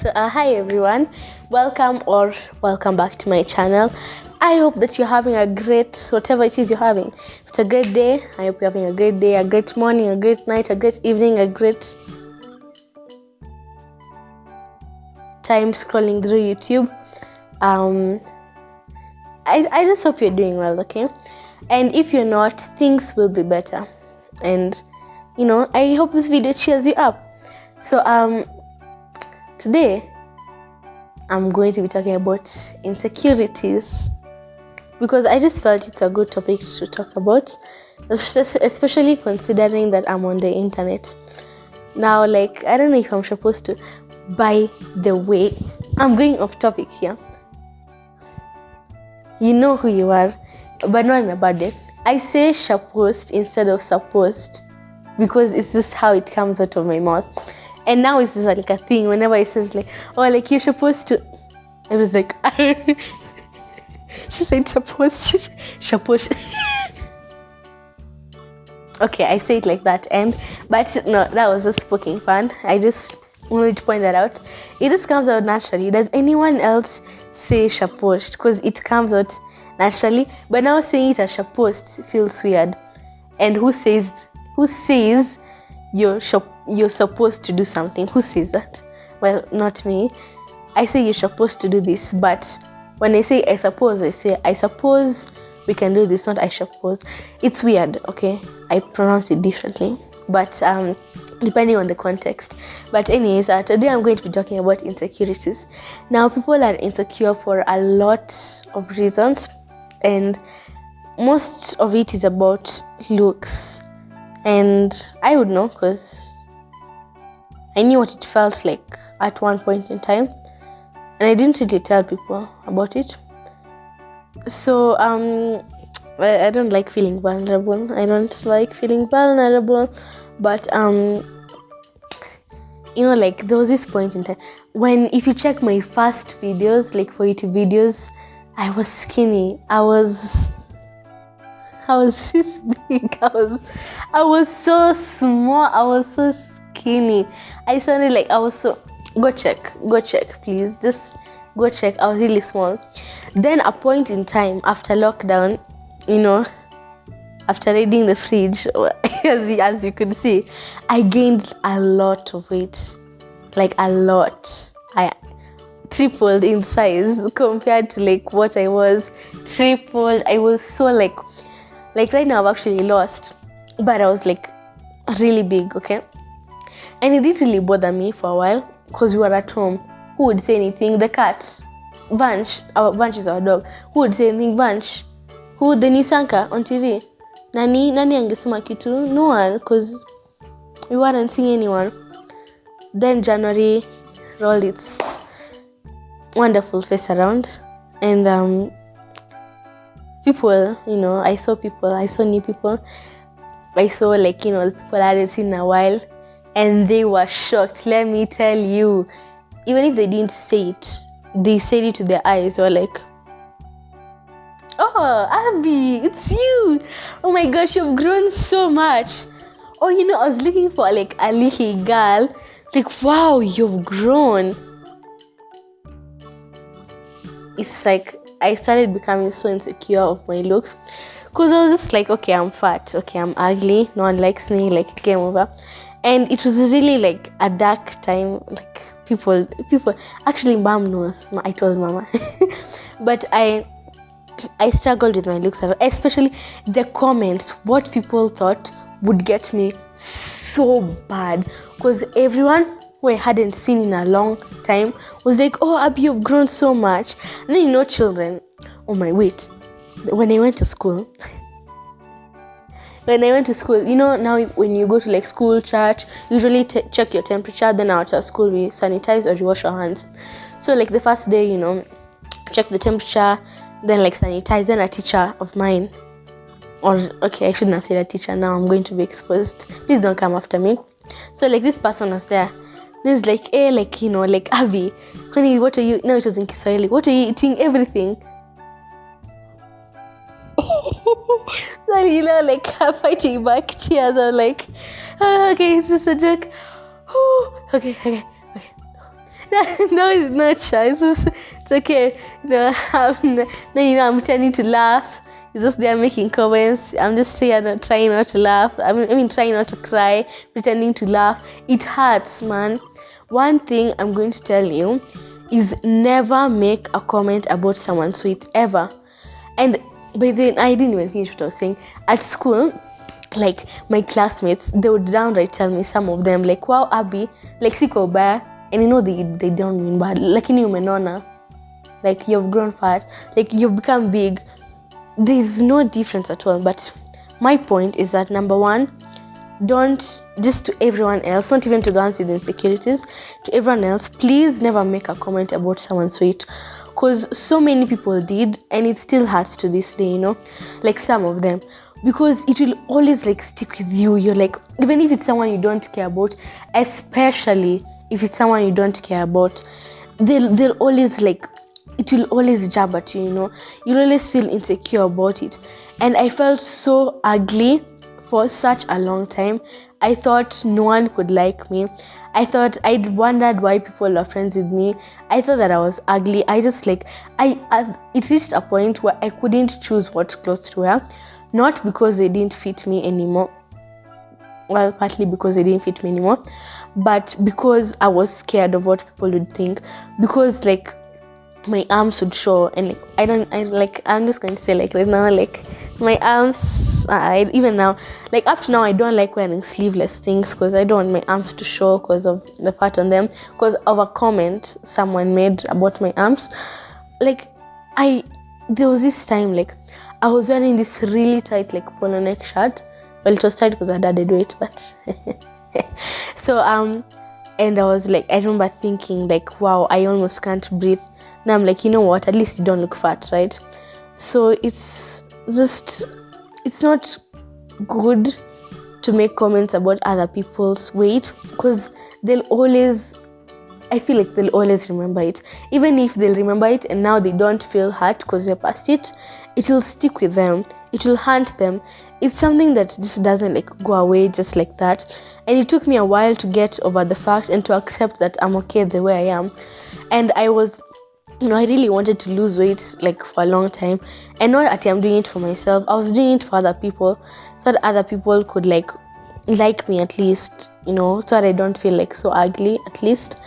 Hi everyone, welcome back to my channel. I hope that you're having a great, whatever it is you're having. If it's a great day, I hope you're having a great day, a great morning, a great night, a great evening, a great time scrolling through YouTube. I just hope you're doing well, okay? And if you're not, things will be better. And I hope this video cheers you up. So today I'm going to be talking about insecurities because I just felt it's a good topic to talk about, especially considering that I'm on the internet now. Like, I don't know if I'm supposed to. By the way, I'm going off topic here. You know who you are, but not in a bad way. I say supposed instead of supposed because it's just how it comes out of my mouth. And now it's just like a thing. Whenever it says like, oh, like you're supposed to, I was like, she said supposed. Okay, I say it like that. But no, that was just poking fun. I just wanted to point that out. It just comes out naturally. Does anyone else say supposed? Because it comes out naturally. But now saying it as supposed feels weird. And who says you're supposed to do something? Who says that? Well, not me. I say you're supposed to do this, but when I say I suppose, I say I suppose we can do this, not I suppose. It's weird, okay? I pronounce it differently, but depending on the context. But anyways, today I'm going to be talking about insecurities. Now, people are insecure for a lot of reasons, and most of it is about looks. And I would know because I knew what it felt like at one point in time, and I didn't really tell people about it. So I don't like feeling vulnerable. But like there was this point in time when, if you check my first videos, like for YouTube videos, I was skinny. I was this big. I was so small. I was so skinny. I sounded like I was so. Go check, please. Just go check. I was really small. Then a point in time after lockdown, after raiding the fridge, as you could see, I gained a lot of weight. Like a lot. I tripled in size compared to like what I was. Tripled. I was so like right now I've actually lost, but I was like really big, okay? And it didn't really bother me for a while because we were at home. Who would say anything? The cat, Vanch is our dog. Who would say anything? Vanch. Who? The Nisanka on TV. Nani angesema kitu? No one, because we weren't seeing anyone. Then January rolled its wonderful face around, and people, I saw new people. I saw people I hadn't seen in a while, and they were shocked. Let me tell you, even if they didn't say it, they said it to their eyes. They were like, oh, Abby, it's you. Oh my gosh, you've grown so much. Oh, I was looking for like a little girl. Like, wow, you've grown. It's like I started becoming so insecure of my looks because I was just like, okay, I'm fat, okay, I'm ugly, no one likes me, like game over. And it was really like a dark time. Like people actually, mom knows. I told mama. But I struggled with my looks, especially the comments. What people thought would get me so bad because everyone who I hadn't seen in a long time was like, oh, Abby, you've grown so much. And then children, oh my, wait, when I went to school, now when you go to like school, church, usually check your temperature, then out of school we sanitize or you wash our hands. So like the first day, check the temperature, then like sanitize. Then a teacher of mine, or okay, I shouldn't have said a teacher, now I'm going to be exposed, please don't come after me. So like this person was there. There's like, like Avi, honey, what are you, no, it was in Kiswahili, what are you eating? Everything. Then like fighting back tears. I'm like, oh, okay, is this a joke? Okay. No, it's not shy. It's okay. I'm trying to laugh. It's just they're making comments. I'm just trying not to laugh. I mean, trying not to cry, pretending to laugh. It hurts, man. One thing I'm going to tell you is never make a comment about someone's weight, ever. And by then, I didn't even finish what I was saying. At school, like my classmates, they would downright tell me, some of them, like, wow, Abby, like, siko bad. And you know they don't mean bad. Like, you menona, like, you've grown fat, like, you've become big. There's no difference at all. But my point is that, number one, don't, just to everyone else, not even to the ones with insecurities, to everyone else, please never make a comment about someone's weight, because so many people did, and it still hurts to this day, like some of them, because it will always like stick with you. You're like, even if it's someone you don't care about, especially if it's someone you don't care about, they'll always like, it will always jab at you, you'll always feel insecure about it. And I felt so ugly for such a long time. I thought no one could like me. I'd wondered why people were friends with me. I thought that I was ugly. I just like, it reached a point where I couldn't choose what clothes to wear, not because they didn't fit me anymore. Well, partly because they didn't fit me anymore, but because I was scared of what people would think, because like my arms would show, and like I'm just going to say, like, right now, like my arms, even now, like up to now, I don't like wearing sleeveless things because I don't want my arms to show because of the fat on them, because of a comment someone made about my arms. Like, there was this time, like, I was wearing this really tight, like, polo neck shirt. Well, it was tight because I had added weight, but so and I was like, I remember thinking, like, wow, I almost can't breathe. Now I'm like, you know what, at least you don't look fat, right? So it's not good to make comments about other people's weight, because I feel like they'll always remember it. Even if they'll remember it and now they don't feel hurt because they're past it, it will stick with them. It will haunt them. It's something that just doesn't like go away just like that. And it took me a while to get over the fact and to accept that I'm okay the way I am. And I was, I really wanted to lose weight like for a long time. And not that I'm doing it for myself. I was doing it for other people, so that other people could like me at least, so that I don't feel like so ugly at least.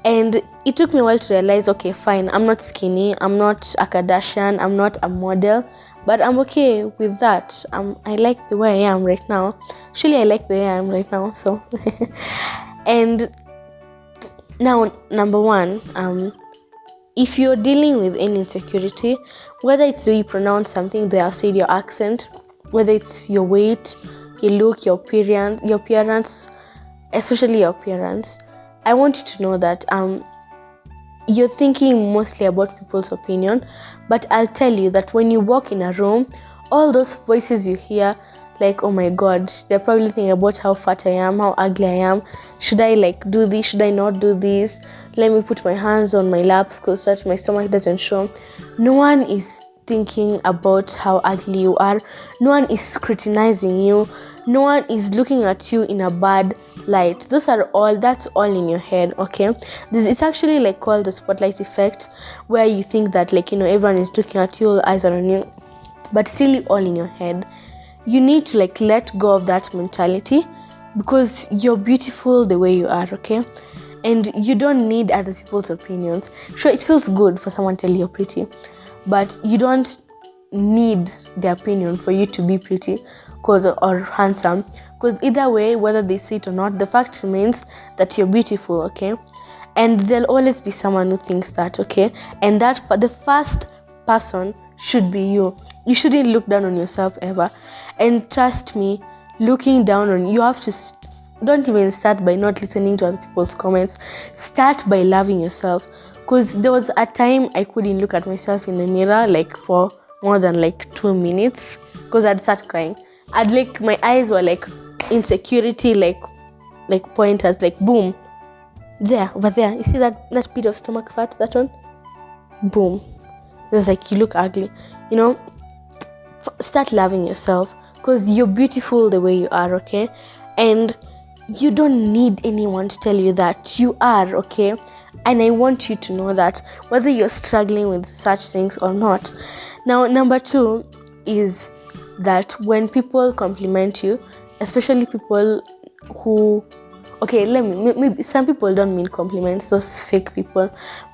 And it took me a while to realize, okay, fine, I'm not skinny, I'm not a Kardashian, I'm not a model, but I'm okay with that. I like the way I am right now. Actually, I like the way I am right now, so. And now, number one, if you're dealing with any insecurity, whether it's the way you pronounce something, the way I said, your accent, whether it's your weight, your look, your appearance, especially your appearance, I want you to know that you're thinking mostly about people's opinion, but I'll tell you that when you walk in a room, all those voices you hear, like, oh my God, they're probably thinking about how fat I am, how ugly I am. Should I like do this? Should I not do this? Let me put my hands on my laps because that my stomach doesn't show. No one is thinking about how ugly you are. No one is scrutinizing you. No one is looking at you in a bad light. That's all in your head, okay? It's actually like called the spotlight effect, where you think that like, everyone is looking at you, all eyes are on you, but it's really all in your head. You need to like let go of that mentality, because you're beautiful the way you are, okay? And you don't need other people's opinions. Sure, it feels good for someone to tell you you're pretty, but you don't need their opinion for you to be pretty or handsome, because either way, whether they say it or not, the fact remains that you're beautiful, okay? And there'll always be someone who thinks that, okay? And that the first person should be you. You shouldn't look down on yourself ever. And trust me, looking down on you have to don't even start by not listening to other people's comments. Start by loving yourself, because there was a time I couldn't look at myself in the mirror like for more than like 2 minutes, because I'd start crying. I'd like, my eyes were like insecurity, like pointers, like boom, there, over there. You see that bit of stomach fat, that one? Boom. It's like, you look ugly. Start loving yourself, because you're beautiful the way you are, okay? And you don't need anyone to tell you that you are, okay? And I want you to know that whether you're struggling with such things or not. Now, number 2 is that when people compliment you, especially people who, okay, maybe some people don't mean compliments, those fake people,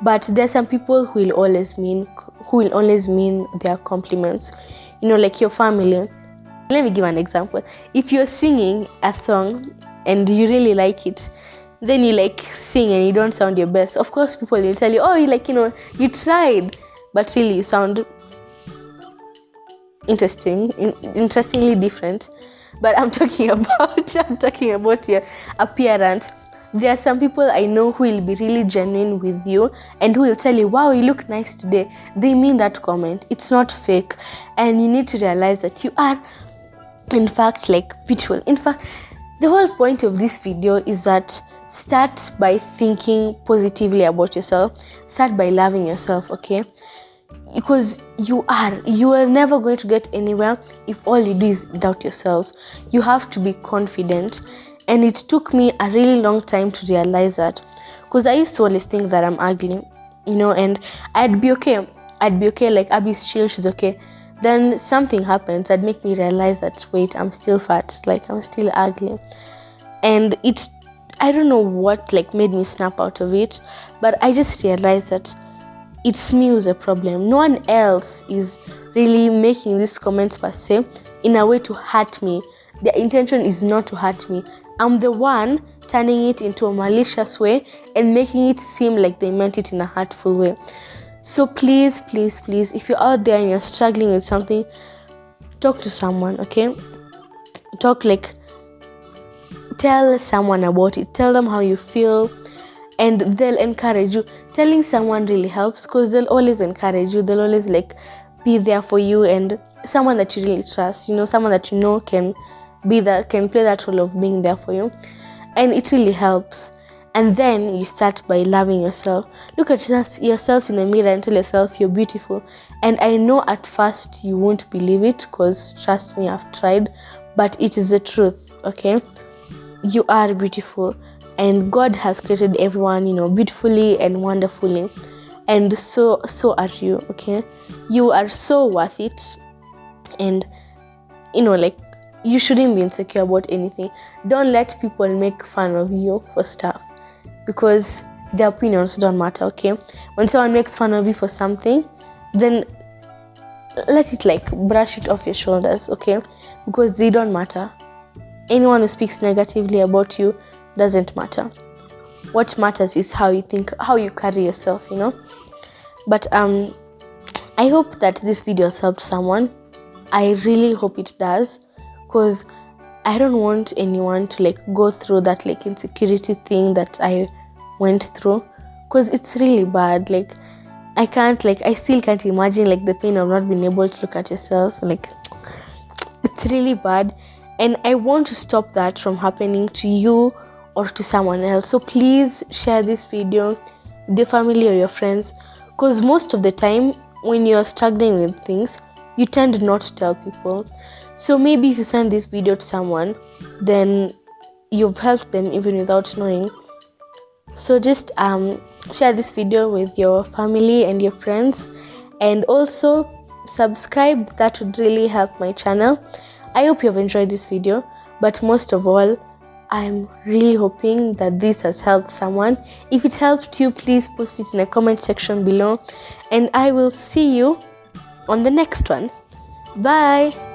but there's some people who will always mean their compliments, like your family. Let me give an example. If you're singing a song and you really like it, then you sing and you don't sound your best, of course people will tell you, oh, you tried, but really you sound interestingly different. But I'm talking about your appearance. There are some people I know who will be really genuine with you and who will tell you, wow, you look nice today. They mean that comment. It's not fake. And you need to realize that you are, in fact, beautiful. In fact, the whole point of this video is that start by thinking positively about yourself. Start by loving yourself, okay? Because you are never going to get anywhere if all you do is doubt yourself. You have to be confident. And it took me a really long time to realize that, because I used to always think that I'm ugly, and I'd be okay, like Abby's chill, she's okay. Then something happens that make me realize that, wait, I'm still fat, I'm still ugly. And I don't know what made me snap out of it, but I just realized that it's me who's a problem. No one else is really making these comments per se in a way to hurt me. Their intention is not to hurt me. I'm the one turning it into a malicious way and making it seem like they meant it in a hurtful way. So please, please, please, if you're out there and you're struggling with something, talk to someone, okay? Tell someone about it. Tell them how you feel and they'll encourage you. Telling someone really helps because they'll always encourage you. They'll always be there for you, and someone that you really trust, someone that can be that, can play that role of being there for you. And it really helps. And then you start by loving yourself. Look at yourself in the mirror and tell yourself you're beautiful. And I know at first you won't believe it, because trust me, I've tried, but it is the truth, okay? You are beautiful, and God has created everyone, beautifully and wonderfully, and so are you, okay? You are so worth it, and you shouldn't be insecure about anything. Don't let people make fun of you for stuff, because their opinions don't matter, okay? When someone makes fun of you for something, then let it brush it off your shoulders, okay? Because they don't matter. Anyone who speaks negatively about you doesn't matter. What matters is how you think, how you carry yourself, But I hope that this video has helped someone. I really hope it does, because I don't want anyone to go through that insecurity thing that I went through, because it's really bad. I still can't imagine the pain of not being able to look at yourself. It's really bad. And I want to stop that from happening to you or to someone else. So please share this video with your family or your friends, because most of the time when you're struggling with things, you tend not to tell people. So maybe if you send this video to someone, then you've helped them even without knowing. So just share this video with your family and your friends, and also subscribe. That would really help my channel. I hope you have enjoyed this video, but most of all, I'm really hoping that this has helped someone. If it helped you, please post it in the comment section below, and I will see you on the next one. Bye.